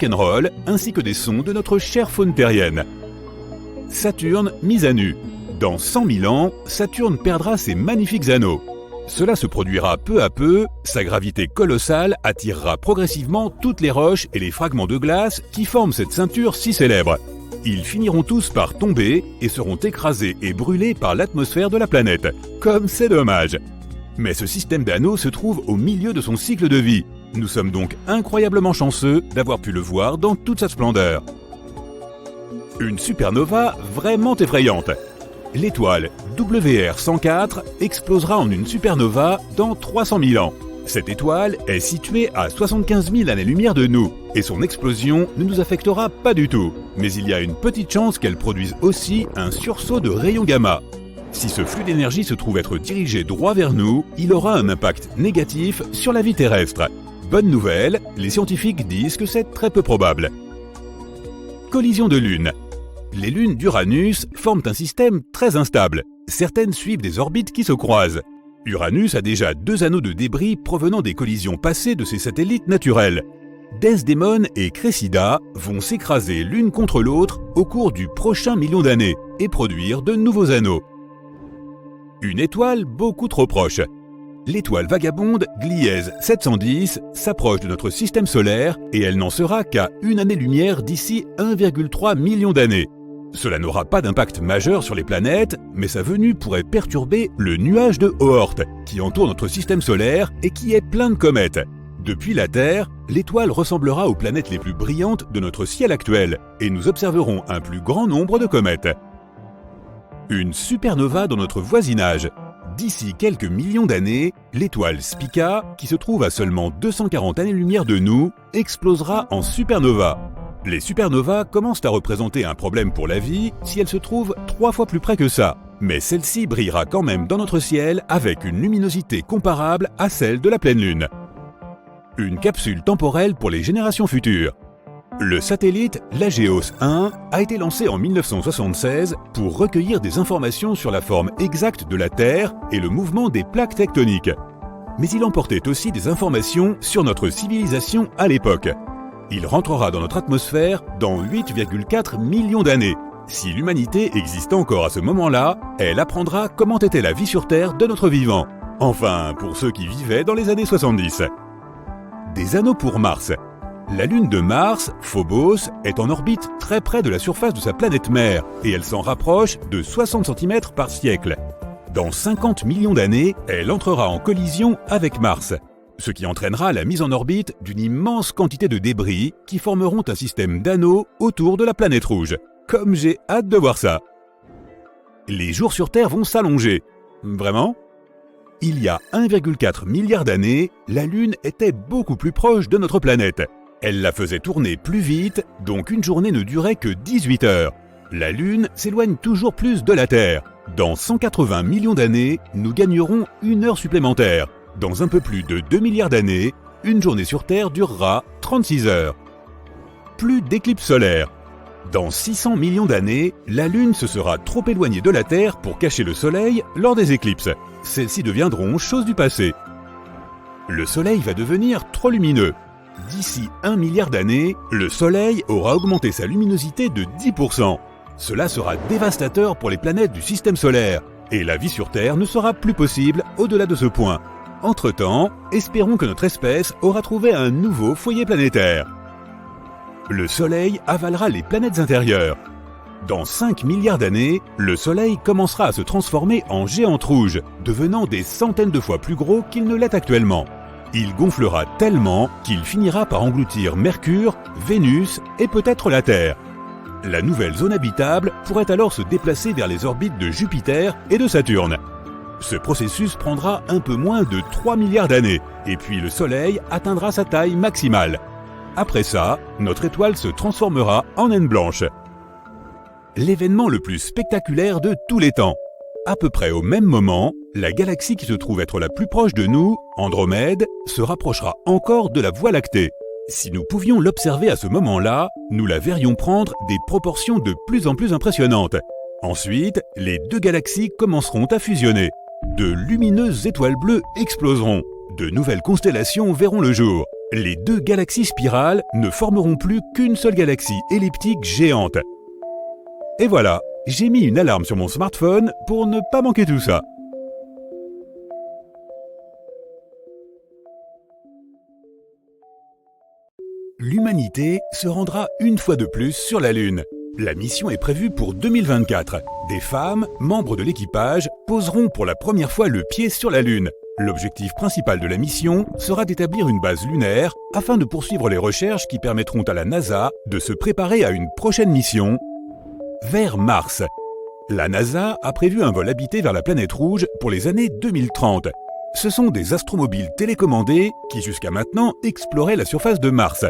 rock'n'roll ainsi que des sons de notre chère faune terrienne. Saturne mise à nu. Dans 100 000 ans, Saturne perdra ses magnifiques anneaux. Cela se produira peu à peu, sa gravité colossale attirera progressivement toutes les roches et les fragments de glace qui forment cette ceinture si célèbre. Ils finiront tous par tomber et seront écrasés et brûlés par l'atmosphère de la planète. Comme c'est dommage! Mais ce système d'anneaux se trouve au milieu de son cycle de vie. Nous sommes donc incroyablement chanceux d'avoir pu le voir dans toute sa splendeur. Une supernova vraiment effrayante. L'étoile WR104 explosera en une supernova dans 300 000 ans. Cette étoile est située à 75 000 années-lumière de nous, et son explosion ne nous affectera pas du tout. Mais il y a une petite chance qu'elle produise aussi un sursaut de rayons gamma. Si ce flux d'énergie se trouve être dirigé droit vers nous, il aura un impact négatif sur la vie terrestre. Bonne nouvelle, les scientifiques disent que c'est très peu probable. Collision de lunes. Les lunes d'Uranus forment un système très instable. Certaines suivent des orbites qui se croisent. Uranus a déjà 2 anneaux de débris provenant des collisions passées de ses satellites naturels. Desdemone et Cressida vont s'écraser l'une contre l'autre au cours du prochain million d'années et produire de nouveaux anneaux. Une étoile beaucoup trop proche. L'étoile vagabonde Gliese 710 s'approche de notre système solaire et elle n'en sera qu'à 1 année-lumière d'ici 1,3 million d'années. Cela n'aura pas d'impact majeur sur les planètes, mais sa venue pourrait perturber le nuage de Oort, qui entoure notre système solaire et qui est plein de comètes. Depuis la Terre, l'étoile ressemblera aux planètes les plus brillantes de notre ciel actuel, et nous observerons un plus grand nombre de comètes. Une supernova dans notre voisinage. D'ici quelques millions d'années, l'étoile Spica, qui se trouve à seulement 240 années-lumière de nous, explosera en supernova. Les supernovas commencent à représenter un problème pour la vie si elles se trouvent 3 fois plus près que ça. Mais celle-ci brillera quand même dans notre ciel avec une luminosité comparable à celle de la pleine lune. Une capsule temporelle pour les générations futures. Le satellite Lageos 1 a été lancé en 1976 pour recueillir des informations sur la forme exacte de la Terre et le mouvement des plaques tectoniques. Mais il emportait aussi des informations sur notre civilisation à l'époque. Il rentrera dans notre atmosphère dans 8,4 millions d'années. Si l'humanité existe encore à ce moment-là, elle apprendra comment était la vie sur Terre de notre vivant. Enfin, pour ceux qui vivaient dans les années 70. Des anneaux pour Mars. La lune de Mars, Phobos, est en orbite très près de la surface de sa planète mère et elle s'en rapproche de 60 cm par siècle. Dans 50 millions d'années, elle entrera en collision avec Mars, ce qui entraînera la mise en orbite d'une immense quantité de débris qui formeront un système d'anneaux autour de la planète rouge. Comme j'ai hâte de voir ça! Les jours sur Terre vont s'allonger. Vraiment? Il y a 1,4 milliard d'années, la Lune était beaucoup plus proche de notre planète. Elle la faisait tourner plus vite, donc une journée ne durait que 18 heures. La Lune s'éloigne toujours plus de la Terre. Dans 180 millions d'années, nous gagnerons 1 heure supplémentaire. Dans un peu plus de 2 milliards d'années, une journée sur Terre durera 36 heures. Plus d'éclipses solaires. Dans 600 millions d'années, la Lune se sera trop éloignée de la Terre pour cacher le Soleil lors des éclipses. Celles-ci deviendront chose du passé. Le Soleil va devenir trop lumineux. D'ici 1 milliard d'années, le Soleil aura augmenté sa luminosité de 10%. Cela sera dévastateur pour les planètes du système solaire, et la vie sur Terre ne sera plus possible au-delà de ce point. Entre-temps, espérons que notre espèce aura trouvé un nouveau foyer planétaire. Le Soleil avalera les planètes intérieures. Dans 5 milliards d'années, le Soleil commencera à se transformer en géante rouge, devenant des centaines de fois plus gros qu'il ne l'est actuellement. Il gonflera tellement qu'il finira par engloutir Mercure, Vénus et peut-être la Terre. La nouvelle zone habitable pourrait alors se déplacer vers les orbites de Jupiter et de Saturne. Ce processus prendra un peu moins de 3 milliards d'années, et puis le Soleil atteindra sa taille maximale. Après ça, notre étoile se transformera en naine blanche. L'événement le plus spectaculaire de tous les temps. À peu près au même moment, la galaxie qui se trouve être la plus proche de nous, Andromède, se rapprochera encore de la Voie lactée. Si nous pouvions l'observer à ce moment-là, nous la verrions prendre des proportions de plus en plus impressionnantes. Ensuite, les deux galaxies commenceront à fusionner. De lumineuses étoiles bleues exploseront. De nouvelles constellations verront le jour. Les deux galaxies spirales ne formeront plus qu'une seule galaxie elliptique géante. Et voilà, j'ai mis une alarme sur mon smartphone pour ne pas manquer tout ça. L'humanité se rendra une fois de plus sur la Lune. La mission est prévue pour 2024. Des femmes, membres de l'équipage, poseront pour la première fois le pied sur la Lune. L'objectif principal de la mission sera d'établir une base lunaire afin de poursuivre les recherches qui permettront à la NASA de se préparer à une prochaine mission vers Mars. La NASA a prévu un vol habité vers la planète rouge pour les années 2030. Ce sont des astromobiles télécommandés qui jusqu'à maintenant exploraient la surface de Mars.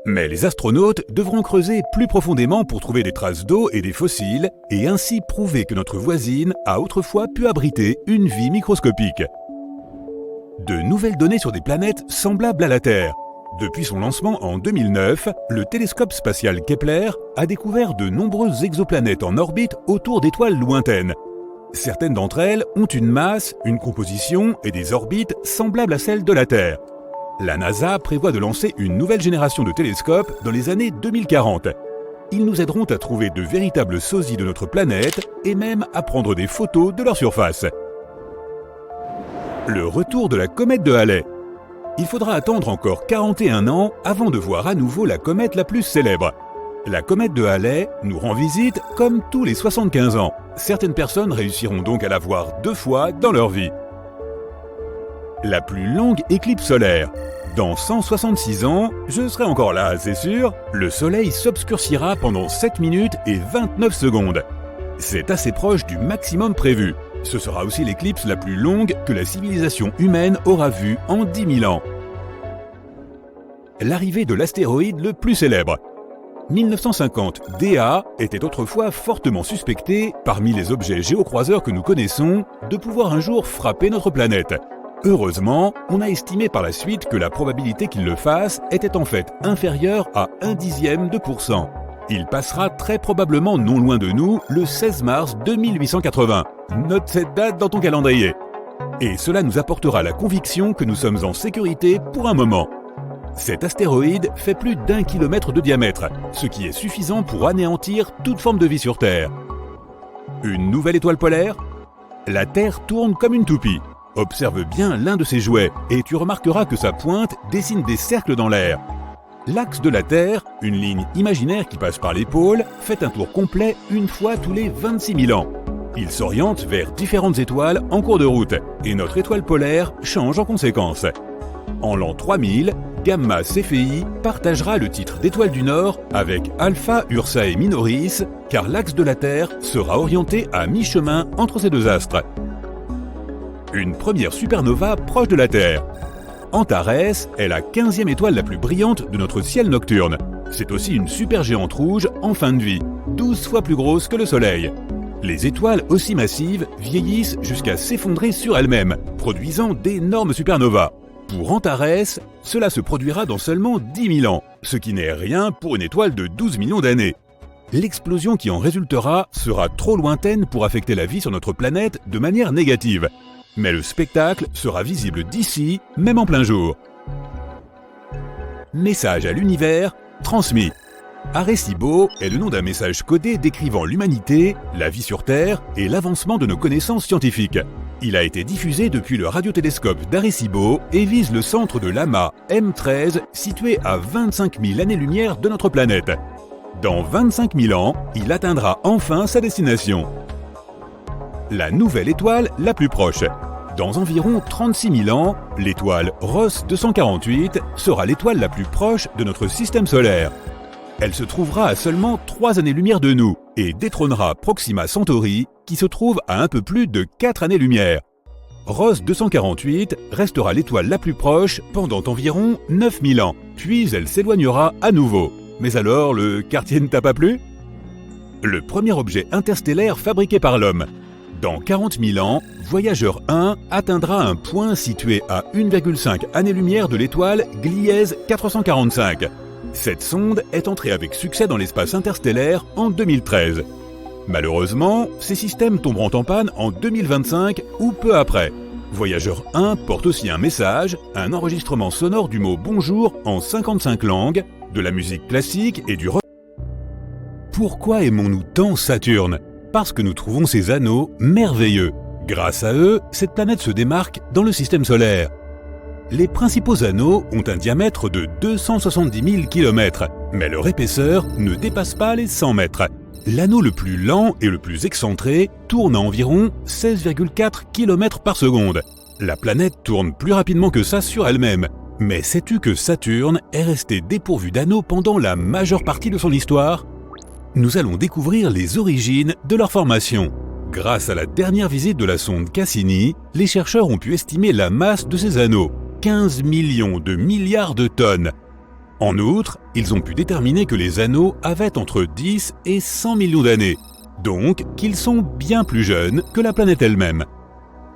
Mais les astronautes devront creuser plus profondément pour trouver des traces d'eau et des fossiles et ainsi prouver que notre voisine a autrefois pu abriter une vie microscopique. De nouvelles données sur des planètes semblables à la Terre. Depuis son lancement en 2009, le télescope spatial Kepler a découvert de nombreuses exoplanètes en orbite autour d'étoiles lointaines. Certaines d'entre elles ont une masse, une composition et des orbites semblables à celles de la Terre. La NASA prévoit de lancer une nouvelle génération de télescopes dans les années 2040. Ils nous aideront à trouver de véritables sosies de notre planète et même à prendre des photos de leur surface. Le retour de la comète de Halley. Il faudra attendre encore 41 ans avant de voir à nouveau la comète la plus célèbre. La comète de Halley nous rend visite comme tous les 75 ans. Certaines personnes réussiront donc à la voir 2 fois dans leur vie. La plus longue éclipse solaire. Dans 166 ans, je serai encore là, c'est sûr, le soleil s'obscurcira pendant 7 minutes et 29 secondes. C'est assez proche du maximum prévu. Ce sera aussi l'éclipse la plus longue que la civilisation humaine aura vue en 10 000 ans. L'arrivée de l'astéroïde le plus célèbre. 1950, DA était autrefois fortement suspecté, parmi les objets géocroiseurs que nous connaissons, de pouvoir un jour frapper notre planète. Heureusement, on a estimé par la suite que la probabilité qu'il le fasse était en fait inférieure à 0,1%. Il passera très probablement non loin de nous le 16 mars 2880. Note cette date dans ton calendrier. Et cela nous apportera la conviction que nous sommes en sécurité pour un moment. Cet astéroïde fait plus d'1 kilomètre de diamètre, ce qui est suffisant pour anéantir toute forme de vie sur Terre. Une nouvelle étoile polaire ? La Terre tourne comme une toupie. Observe bien l'un de ses jouets et tu remarqueras que sa pointe dessine des cercles dans l'air. L'axe de la Terre, une ligne imaginaire qui passe par les pôles, fait un tour complet une fois tous les 26 000 ans. Il s'oriente vers différentes étoiles en cours de route et notre étoile polaire change en conséquence. En l'an 3000, Gamma Cephei partagera le titre d'étoile du Nord avec Alpha Ursae Minoris car l'axe de la Terre sera orienté à mi-chemin entre ces deux astres. Une première supernova proche de la Terre. Antares est la 15e étoile la plus brillante de notre ciel nocturne. C'est aussi une supergéante rouge en fin de vie, 12 fois plus grosse que le Soleil. Les étoiles aussi massives vieillissent jusqu'à s'effondrer sur elles-mêmes, produisant d'énormes supernovas. Pour Antares, cela se produira dans seulement 10 000 ans, ce qui n'est rien pour une étoile de 12 millions d'années. L'explosion qui en résultera sera trop lointaine pour affecter la vie sur notre planète de manière négative. Mais le spectacle sera visible d'ici, même en plein jour. Message à l'univers transmis. Arecibo est le nom d'un message codé décrivant l'humanité, la vie sur Terre et l'avancement de nos connaissances scientifiques. Il a été diffusé depuis le radiotélescope d'Arecibo et vise le centre de l'amas M13 situé à 25 000 années-lumière de notre planète. Dans 25 000 ans, il atteindra enfin sa destination. La nouvelle étoile la plus proche. Dans environ 36 000 ans, l'étoile Ross 248 sera l'étoile la plus proche de notre système solaire. Elle se trouvera à seulement 3 années-lumière de nous et détrônera Proxima Centauri qui se trouve à un peu plus de 4 années-lumière. Ross 248 restera l'étoile la plus proche pendant environ 9 000 ans, puis elle s'éloignera à nouveau. Mais alors, le quartier ne t'a pas plu ? Le premier objet interstellaire fabriqué par l'homme. Dans 40 000 ans, Voyageur 1 atteindra un point situé à 1,5 années-lumière de l'étoile Gliese 445. Cette sonde est entrée avec succès dans l'espace interstellaire en 2013. Malheureusement, ces systèmes tomberont en panne en 2025 ou peu après. Voyageur 1 porte aussi un message, un enregistrement sonore du mot bonjour en 55 langues, de la musique classique et du rock. Pourquoi aimons-nous tant Saturne? Parce que nous trouvons ces anneaux merveilleux. Grâce à eux, cette planète se démarque dans le système solaire. Les principaux anneaux ont un diamètre de 270 000 km, mais leur épaisseur ne dépasse pas les 100 mètres. L'anneau le plus lent et le plus excentré tourne à environ 16,4 km par seconde. La planète tourne plus rapidement que ça sur elle-même. Mais sais-tu que Saturne est resté dépourvu d'anneaux pendant la majeure partie de son histoire? Nous allons découvrir les origines de leur formation. Grâce à la dernière visite de la sonde Cassini, les chercheurs ont pu estimer la masse de ces anneaux, 15 millions de milliards de tonnes. En outre, ils ont pu déterminer que les anneaux avaient entre 10 et 100 millions d'années, donc qu'ils sont bien plus jeunes que la planète elle-même.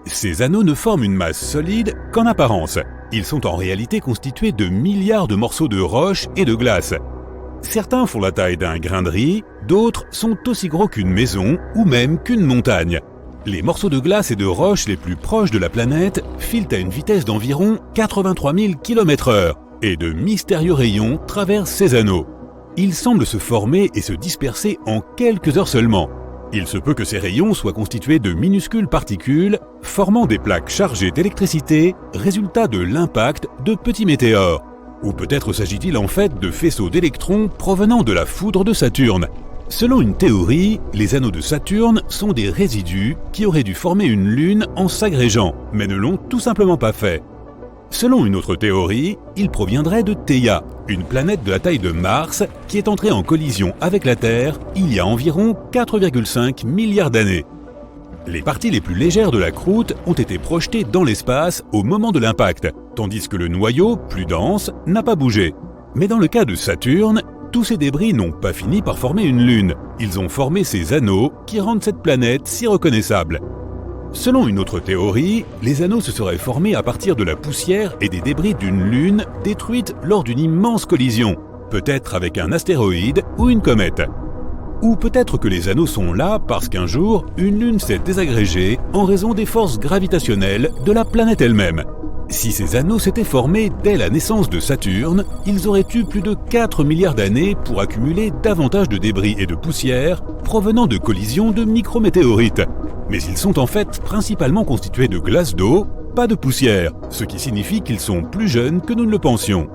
Ces anneaux ne forment une masse solide qu'en apparence. Ils sont en réalité constitués de milliards de morceaux de roche et de glace. Certains font la taille d'un grain de riz, d'autres sont aussi gros qu'une maison ou même qu'une montagne. Les morceaux de glace et de roche les plus proches de la planète filent à une vitesse d'environ 83 000 km/h et de mystérieux rayons traversent ces anneaux. Ils semblent se former et se disperser en quelques heures seulement. Il se peut que ces rayons soient constitués de minuscules particules formant des plaques chargées d'électricité, résultat de l'impact de petits météores. Ou peut-être s'agit-il en fait de faisceaux d'électrons provenant de la foudre de Saturne. Selon une théorie, les anneaux de Saturne sont des résidus qui auraient dû former une lune en s'agrégeant, mais ne l'ont tout simplement pas fait. Selon une autre théorie, ils proviendraient de Theia, une planète de la taille de Mars qui est entrée en collision avec la Terre il y a environ 4,5 milliards d'années. Les parties les plus légères de la croûte ont été projetées dans l'espace au moment de l'impact, tandis que le noyau, plus dense, n'a pas bougé. Mais dans le cas de Saturne, tous ces débris n'ont pas fini par former une lune. Ils ont formé ces anneaux qui rendent cette planète si reconnaissable. Selon une autre théorie, les anneaux se seraient formés à partir de la poussière et des débris d'une lune détruite lors d'une immense collision, peut-être avec un astéroïde ou une comète. Ou peut-être que les anneaux sont là parce qu'un jour, une lune s'est désagrégée en raison des forces gravitationnelles de la planète elle-même. Si ces anneaux s'étaient formés dès la naissance de Saturne, ils auraient eu plus de 4 milliards d'années pour accumuler davantage de débris et de poussière provenant de collisions de micrométéorites. Mais ils sont en fait principalement constitués de glace d'eau, pas de poussière, ce qui signifie qu'ils sont plus jeunes que nous ne le pensions.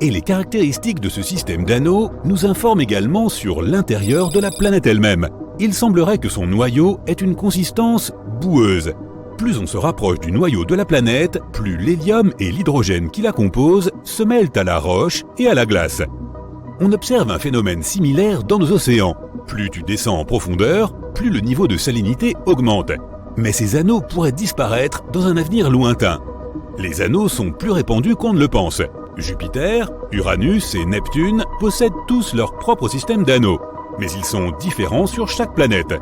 Et les caractéristiques de ce système d'anneaux nous informent également sur l'intérieur de la planète elle-même. Il semblerait que son noyau ait une consistance boueuse. Plus on se rapproche du noyau de la planète, plus l'hélium et l'hydrogène qui la composent se mêlent à la roche et à la glace. On observe un phénomène similaire dans nos océans. Plus tu descends en profondeur, plus le niveau de salinité augmente. Mais ces anneaux pourraient disparaître dans un avenir lointain. Les anneaux sont plus répandus qu'on ne le pense. Jupiter, Uranus et Neptune possèdent tous leur propre système d'anneaux, mais ils sont différents sur chaque planète.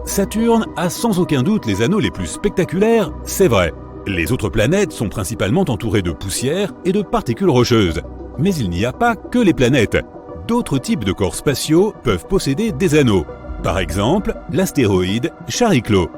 Saturne a sans aucun doute les anneaux les plus spectaculaires, c'est vrai. Les autres planètes sont principalement entourées de poussière et de particules rocheuses. Mais il n'y a pas que les planètes. D'autres types de corps spatiaux peuvent posséder des anneaux. Par exemple, l'astéroïde Chariklo.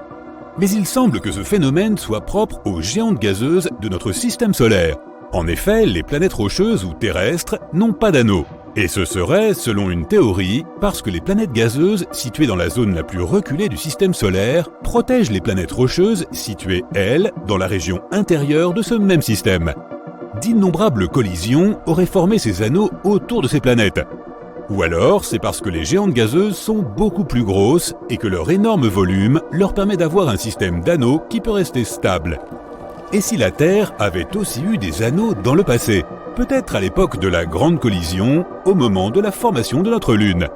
Mais il semble que ce phénomène soit propre aux géantes gazeuses de notre système solaire. En effet, les planètes rocheuses ou terrestres n'ont pas d'anneaux. Et ce serait, selon une théorie, parce que les planètes gazeuses situées dans la zone la plus reculée du système solaire protègent les planètes rocheuses situées, elles, dans la région intérieure de ce même système. D'innombrables collisions auraient formé ces anneaux autour de ces planètes. Ou alors, c'est parce que les géantes gazeuses sont beaucoup plus grosses et que leur énorme volume leur permet d'avoir un système d'anneaux qui peut rester stable. Et si la Terre avait aussi eu des anneaux dans le passé? Peut-être à l'époque de la grande collision, au moment de la formation de notre Lune.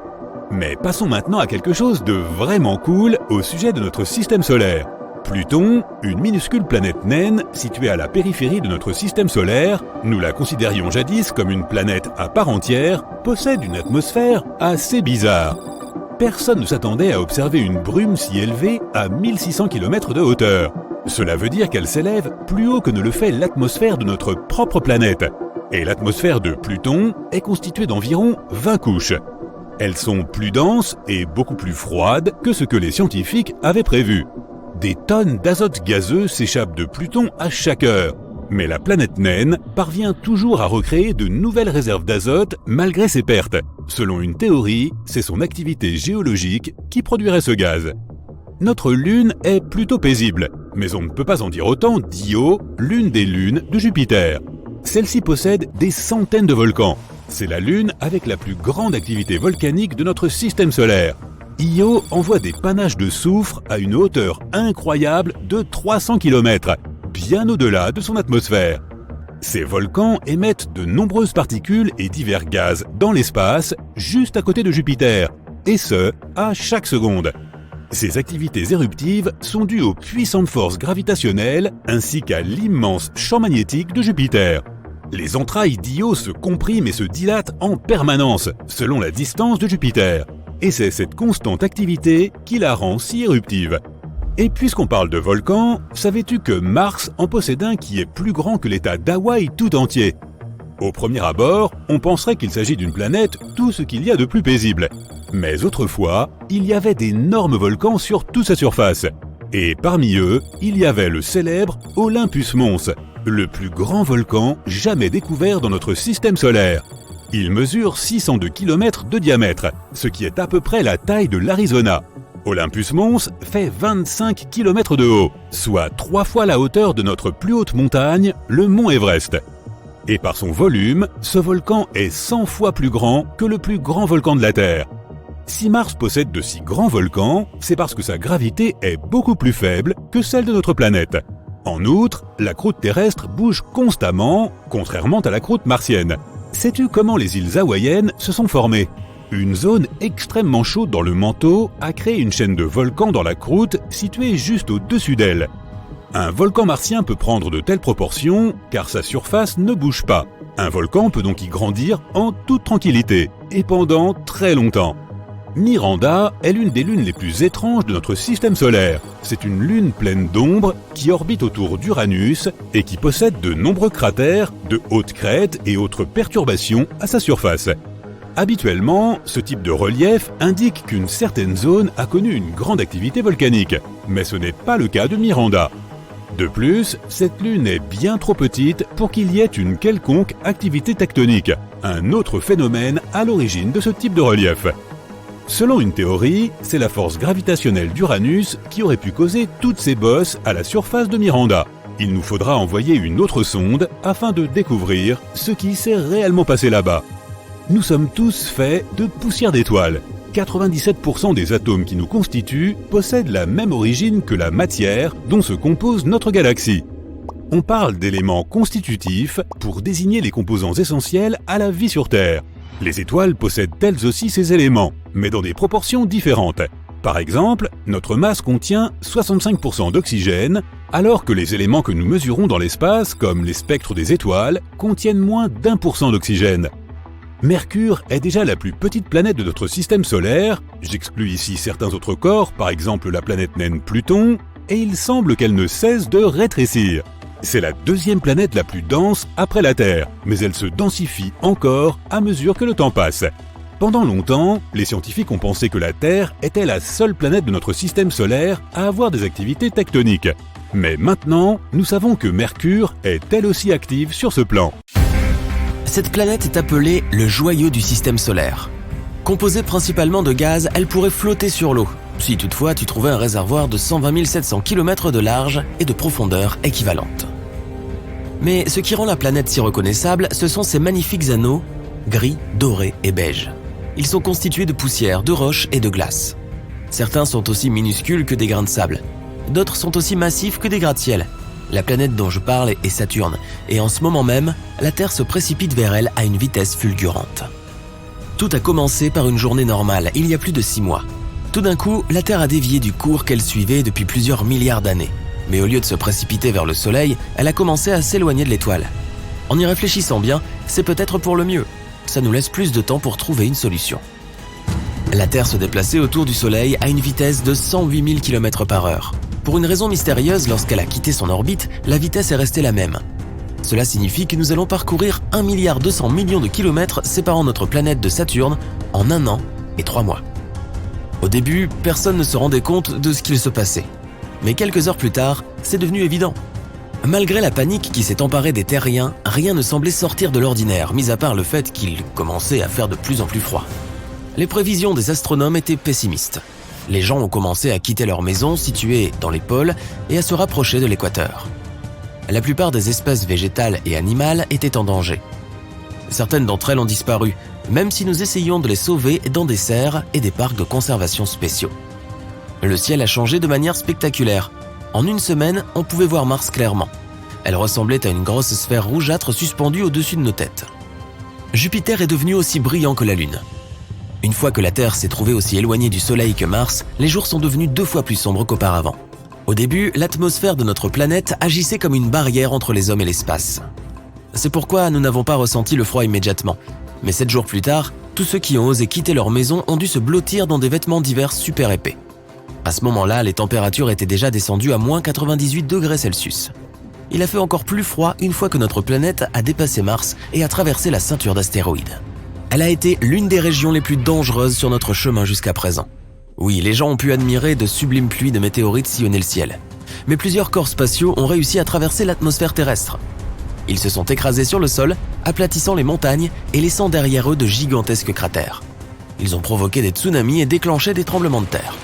Mais passons maintenant à quelque chose de vraiment cool au sujet de notre système solaire. Pluton, une minuscule planète naine située à la périphérie de notre système solaire, nous la considérions jadis comme une planète à part entière, possède une atmosphère assez bizarre. Personne ne s'attendait à observer une brume si élevée à 1600 km de hauteur. Cela veut dire qu'elle s'élève plus haut que ne le fait l'atmosphère de notre propre planète. Et l'atmosphère de Pluton est constituée d'environ 20 couches. Elles sont plus denses et beaucoup plus froides que ce que les scientifiques avaient prévu. Des tonnes d'azote gazeux s'échappent de Pluton à chaque heure. Mais la planète naine parvient toujours à recréer de nouvelles réserves d'azote malgré ses pertes. Selon une théorie, c'est son activité géologique qui produirait ce gaz. Notre Lune est plutôt paisible, mais on ne peut pas en dire autant d'Io, l'une des lunes de Jupiter. Celle-ci possède des centaines de volcans. C'est la Lune avec la plus grande activité volcanique de notre système solaire. Io envoie des panaches de soufre à une hauteur incroyable de 300 km, bien au-delà de son atmosphère. Ces volcans émettent de nombreuses particules et divers gaz dans l'espace, juste à côté de Jupiter, et ce, à chaque seconde. Ces activités éruptives sont dues aux puissantes forces gravitationnelles ainsi qu'à l'immense champ magnétique de Jupiter. Les entrailles d'Io se compriment et se dilatent en permanence, selon la distance de Jupiter. Et c'est cette constante activité qui la rend si éruptive. Et puisqu'on parle de volcans, savais-tu que Mars en possède un qui est plus grand que l'État d'Hawaï tout entier? Au premier abord, on penserait qu'il s'agit d'une planète tout ce qu'il y a de plus paisible. Mais autrefois, il y avait d'énormes volcans sur toute sa surface. Et parmi eux, il y avait le célèbre Olympus Mons, le plus grand volcan jamais découvert dans notre système solaire. Il mesure 602 km de diamètre, ce qui est à peu près la taille de l'Arizona. Olympus Mons fait 25 km de haut, soit 3 fois la hauteur de notre plus haute montagne, le mont Everest. Et par son volume, ce volcan est 100 fois plus grand que le plus grand volcan de la Terre. Si Mars possède de si grands volcans, c'est parce que sa gravité est beaucoup plus faible que celle de notre planète. En outre, la croûte terrestre bouge constamment, contrairement à la croûte martienne. Sais-tu comment les îles hawaïennes se sont formées? Une zone extrêmement chaude dans le manteau a créé une chaîne de volcans dans la croûte située juste au-dessus d'elle. Un volcan martien peut prendre de telles proportions car sa surface ne bouge pas. Un volcan peut donc y grandir en toute tranquillité et pendant très longtemps. Miranda est l'une des lunes les plus étranges de notre système solaire. C'est une lune pleine d'ombre qui orbite autour d'Uranus et qui possède de nombreux cratères, de hautes crêtes et autres perturbations à sa surface. Habituellement, ce type de relief indique qu'une certaine zone a connu une grande activité volcanique, mais ce n'est pas le cas de Miranda. De plus, cette lune est bien trop petite pour qu'il y ait une quelconque activité tectonique, un autre phénomène à l'origine de ce type de relief. Selon une théorie, c'est la force gravitationnelle d'Uranus qui aurait pu causer toutes ces bosses à la surface de Miranda. Il nous faudra envoyer une autre sonde afin de découvrir ce qui s'est réellement passé là-bas. Nous sommes tous faits de poussière d'étoiles. 97% des atomes qui nous constituent possèdent la même origine que la matière dont se compose notre galaxie. On parle d'éléments constitutifs pour désigner les composants essentiels à la vie sur Terre. Les étoiles possèdent elles aussi ces éléments, mais dans des proportions différentes. Par exemple, notre masse contient 65% d'oxygène, alors que les éléments que nous mesurons dans l'espace, comme les spectres des étoiles, contiennent moins d'1% d'oxygène. Mercure est déjà la plus petite planète de notre système solaire, j'exclus ici certains autres corps, par exemple la planète naine Pluton, et il semble qu'elle ne cesse de rétrécir. C'est la deuxième planète la plus dense après la Terre, mais elle se densifie encore à mesure que le temps passe. Pendant longtemps, les scientifiques ont pensé que la Terre était la seule planète de notre système solaire à avoir des activités tectoniques. Mais maintenant, nous savons que Mercure est elle aussi active sur ce plan. Cette planète est appelée le joyau du système solaire. Composée principalement de gaz, elle pourrait flotter sur l'eau, si toutefois tu trouvais un réservoir de 120 700 km de large et de profondeur équivalente. Mais ce qui rend la planète si reconnaissable, ce sont ses magnifiques anneaux, gris, dorés et beige. Ils sont constitués de poussière, de roches et de glace. Certains sont aussi minuscules que des grains de sable. D'autres sont aussi massifs que des gratte-ciel. La planète dont je parle est Saturne, et en ce moment même, la Terre se précipite vers elle à une vitesse fulgurante. Tout a commencé par une journée normale, il y a plus de 6 mois. Tout d'un coup, la Terre a dévié du cours qu'elle suivait depuis plusieurs milliards d'années. Mais au lieu de se précipiter vers le Soleil, elle a commencé à s'éloigner de l'étoile. En y réfléchissant bien, c'est peut-être pour le mieux. Ça nous laisse plus de temps pour trouver une solution. La Terre se déplaçait autour du Soleil à une vitesse de 108 000 km/h. Pour une raison mystérieuse, lorsqu'elle a quitté son orbite, la vitesse est restée la même. Cela signifie que nous allons parcourir 1,2 milliard de kilomètres séparant notre planète de Saturne en 1 an et 3 mois. Au début, personne ne se rendait compte de ce qu'il se passait. Mais quelques heures plus tard, c'est devenu évident. Malgré la panique qui s'est emparée des terriens, rien ne semblait sortir de l'ordinaire, mis à part le fait qu'il commençait à faire de plus en plus froid. Les prévisions des astronomes étaient pessimistes. Les gens ont commencé à quitter leurs maisons situées dans les pôles et à se rapprocher de l'équateur. La plupart des espèces végétales et animales étaient en danger. Certaines d'entre elles ont disparu, même si nous essayons de les sauver dans des serres et des parcs de conservation spéciaux. Le ciel a changé de manière spectaculaire. En une semaine, on pouvait voir Mars clairement. Elle ressemblait à une grosse sphère rougeâtre suspendue au-dessus de nos têtes. Jupiter est devenu aussi brillant que la Lune. Une fois que la Terre s'est trouvée aussi éloignée du Soleil que Mars, les jours sont devenus 2 fois plus sombres qu'auparavant. Au début, l'atmosphère de notre planète agissait comme une barrière entre les hommes et l'espace. C'est pourquoi nous n'avons pas ressenti le froid immédiatement. Mais 7 jours plus tard, tous ceux qui ont osé quitter leur maison ont dû se blottir dans des vêtements d'hiver super épais. À ce moment-là, les températures étaient déjà descendues à moins 98 degrés Celsius. Il a fait encore plus froid une fois que notre planète a dépassé Mars et a traversé la ceinture d'astéroïdes. Elle a été l'une des régions les plus dangereuses sur notre chemin jusqu'à présent. Oui, les gens ont pu admirer de sublimes pluies de météorites sillonner le ciel. Mais plusieurs corps spatiaux ont réussi à traverser l'atmosphère terrestre. Ils se sont écrasés sur le sol, aplatissant les montagnes et laissant derrière eux de gigantesques cratères. Ils ont provoqué des tsunamis et déclenché des tremblements de terre.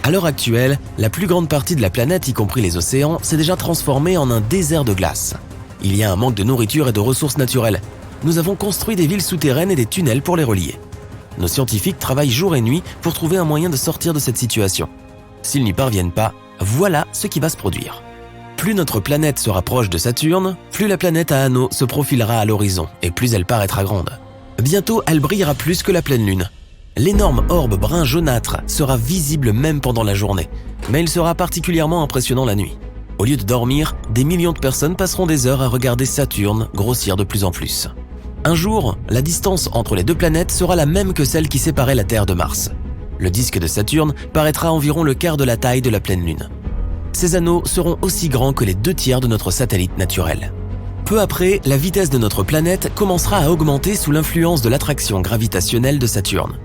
À l'heure actuelle, la plus grande partie de la planète, y compris les océans, s'est déjà transformée en un désert de glace. Il y a un manque de nourriture et de ressources naturelles. Nous avons construit des villes souterraines et des tunnels pour les relier. Nos scientifiques travaillent jour et nuit pour trouver un moyen de sortir de cette situation. S'ils n'y parviennent pas, voilà ce qui va se produire. Plus notre planète se rapproche de Saturne, plus la planète à anneaux se profilera à l'horizon et plus elle paraîtra grande. Bientôt, elle brillera plus que la pleine lune. L'énorme orbe brun jaunâtre sera visible même pendant la journée, mais il sera particulièrement impressionnant la nuit. Au lieu de dormir, des millions de personnes passeront des heures à regarder Saturne grossir de plus en plus. Un jour, la distance entre les deux planètes sera la même que celle qui séparait la Terre de Mars. Le disque de Saturne paraîtra environ le quart de la taille de la pleine lune. Ces anneaux seront aussi grands que les 2/3 de notre satellite naturel. Peu après, la vitesse de notre planète commencera à augmenter sous l'influence de l'attraction gravitationnelle de Saturne.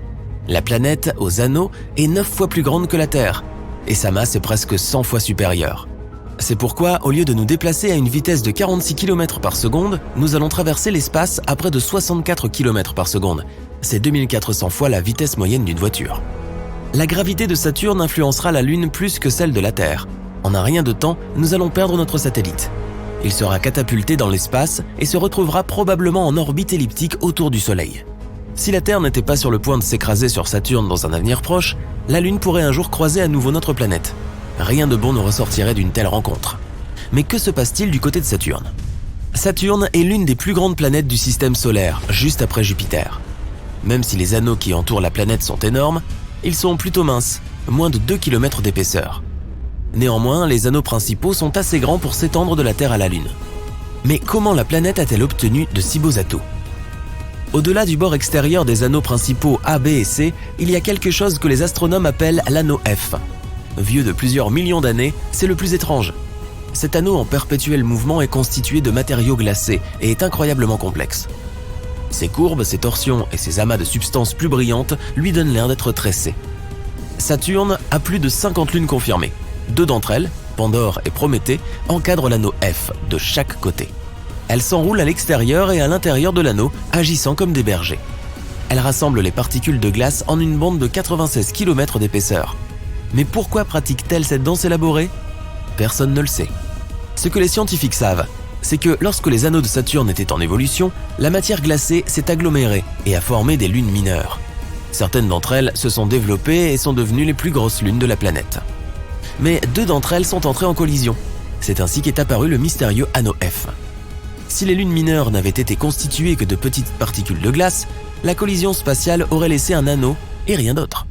La planète aux anneaux est 9 fois plus grande que la Terre, et sa masse est presque 100 fois supérieure. C'est pourquoi, au lieu de nous déplacer à une vitesse de 46 km par seconde, nous allons traverser l'espace à près de 64 km par seconde. C'est 2400 fois la vitesse moyenne d'une voiture. La gravité de Saturne influencera la Lune plus que celle de la Terre. En un rien de temps, nous allons perdre notre satellite. Il sera catapulté dans l'espace et se retrouvera probablement en orbite elliptique autour du Soleil. Si la Terre n'était pas sur le point de s'écraser sur Saturne dans un avenir proche, la Lune pourrait un jour croiser à nouveau notre planète. Rien de bon ne ressortirait d'une telle rencontre. Mais que se passe-t-il du côté de Saturne ? Saturne est l'une des plus grandes planètes du système solaire, juste après Jupiter. Même si les anneaux qui entourent la planète sont énormes, ils sont plutôt minces, moins de 2 km d'épaisseur. Néanmoins, les anneaux principaux sont assez grands pour s'étendre de la Terre à la Lune. Mais comment la planète a-t-elle obtenu de si beaux atouts ? Au-delà du bord extérieur des anneaux principaux A, B et C, il y a quelque chose que les astronomes appellent l'anneau F. Vieux de plusieurs millions d'années, c'est le plus étrange. Cet anneau en perpétuel mouvement est constitué de matériaux glacés et est incroyablement complexe. Ses courbes, ses torsions et ses amas de substances plus brillantes lui donnent l'air d'être tressés. Saturne a plus de 50 lunes confirmées. 2 d'entre elles, Pandore et Prométhée, encadrent l'anneau F de chaque côté. Elles s'enroulent à l'extérieur et à l'intérieur de l'anneau, agissant comme des bergers. Elles rassemblent les particules de glace en une bande de 96 km d'épaisseur. Mais pourquoi pratiquent-elles cette danse élaborée ? Personne ne le sait. Ce que les scientifiques savent, c'est que lorsque les anneaux de Saturne étaient en évolution, la matière glacée s'est agglomérée et a formé des lunes mineures. Certaines d'entre elles se sont développées et sont devenues les plus grosses lunes de la planète. Mais 2 d'entre elles sont entrées en collision. C'est ainsi qu'est apparu le mystérieux anneau F. Si les lunes mineures n'avaient été constituées que de petites particules de glace, la collision spatiale aurait laissé un anneau et rien d'autre.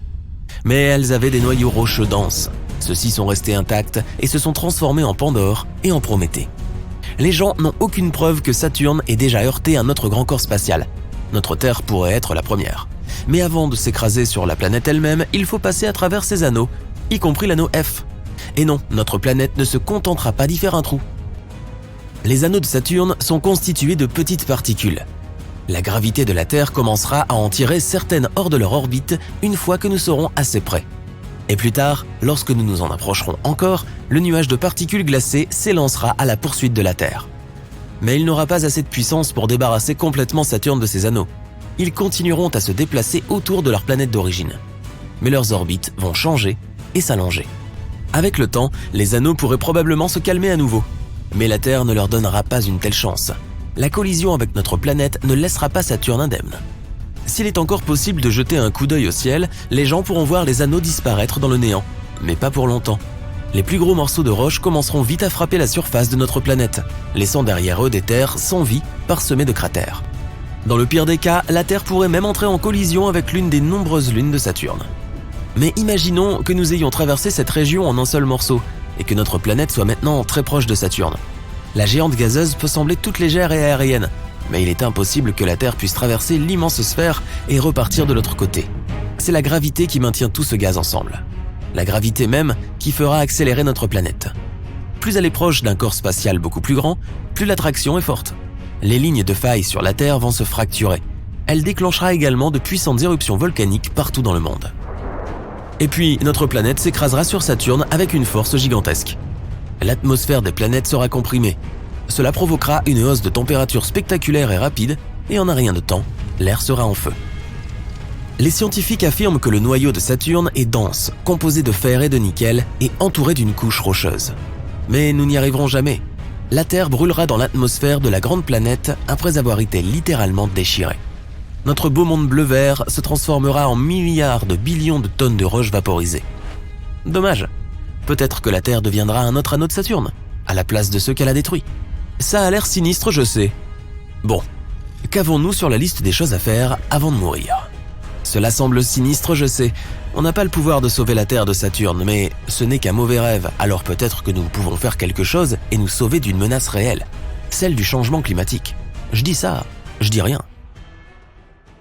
Mais elles avaient des noyaux rocheux denses. Ceux-ci sont restés intacts et se sont transformés en Pandore et en Prométhée. Les gens n'ont aucune preuve que Saturne ait déjà heurté un autre grand corps spatial. Notre Terre pourrait être la première. Mais avant de s'écraser sur la planète elle-même, il faut passer à travers ces anneaux, y compris l'anneau F. Et non, notre planète ne se contentera pas d'y faire un trou. Les anneaux de Saturne sont constitués de petites particules. La gravité de la Terre commencera à en tirer certaines hors de leur orbite une fois que nous serons assez près. Et plus tard, lorsque nous nous en approcherons encore, le nuage de particules glacées s'élancera à la poursuite de la Terre. Mais il n'aura pas assez de puissance pour débarrasser complètement Saturne de ses anneaux. Ils continueront à se déplacer autour de leur planète d'origine. Mais leurs orbites vont changer et s'allonger. Avec le temps, les anneaux pourraient probablement se calmer à nouveau. Mais la Terre ne leur donnera pas une telle chance. La collision avec notre planète ne laissera pas Saturne indemne. S'il est encore possible de jeter un coup d'œil au ciel, les gens pourront voir les anneaux disparaître dans le néant. Mais pas pour longtemps. Les plus gros morceaux de roche commenceront vite à frapper la surface de notre planète, laissant derrière eux des terres sans vie parsemées de cratères. Dans le pire des cas, la Terre pourrait même entrer en collision avec l'une des nombreuses lunes de Saturne. Mais imaginons que nous ayons traversé cette région en un seul morceau, et que notre planète soit maintenant très proche de Saturne. La géante gazeuse peut sembler toute légère et aérienne, mais il est impossible que la Terre puisse traverser l'immense sphère et repartir de l'autre côté. C'est la gravité qui maintient tout ce gaz ensemble. La gravité même qui fera accélérer notre planète. Plus elle est proche d'un corps spatial beaucoup plus grand, plus l'attraction est forte. Les lignes de faille sur la Terre vont se fracturer. Elle déclenchera également de puissantes éruptions volcaniques partout dans le monde. Et puis, notre planète s'écrasera sur Saturne avec une force gigantesque. L'atmosphère des planètes sera comprimée. Cela provoquera une hausse de température spectaculaire et rapide, et en un rien de temps, l'air sera en feu. Les scientifiques affirment que le noyau de Saturne est dense, composé de fer et de nickel, et entouré d'une couche rocheuse. Mais nous n'y arriverons jamais. La Terre brûlera dans l'atmosphère de la grande planète après avoir été littéralement déchirée. Notre beau monde bleu-vert se transformera en milliards de billions de tonnes de roches vaporisées. Dommage. Peut-être que la Terre deviendra un autre anneau de Saturne, à la place de ceux qu'elle a détruits. Ça a l'air sinistre, je sais. Bon, qu'avons-nous sur la liste des choses à faire avant de mourir ? Cela semble sinistre, je sais. On n'a pas le pouvoir de sauver la Terre de Saturne, mais ce n'est qu'un mauvais rêve, alors peut-être que nous pouvons faire quelque chose et nous sauver d'une menace réelle, celle du changement climatique. Je dis ça, je dis rien.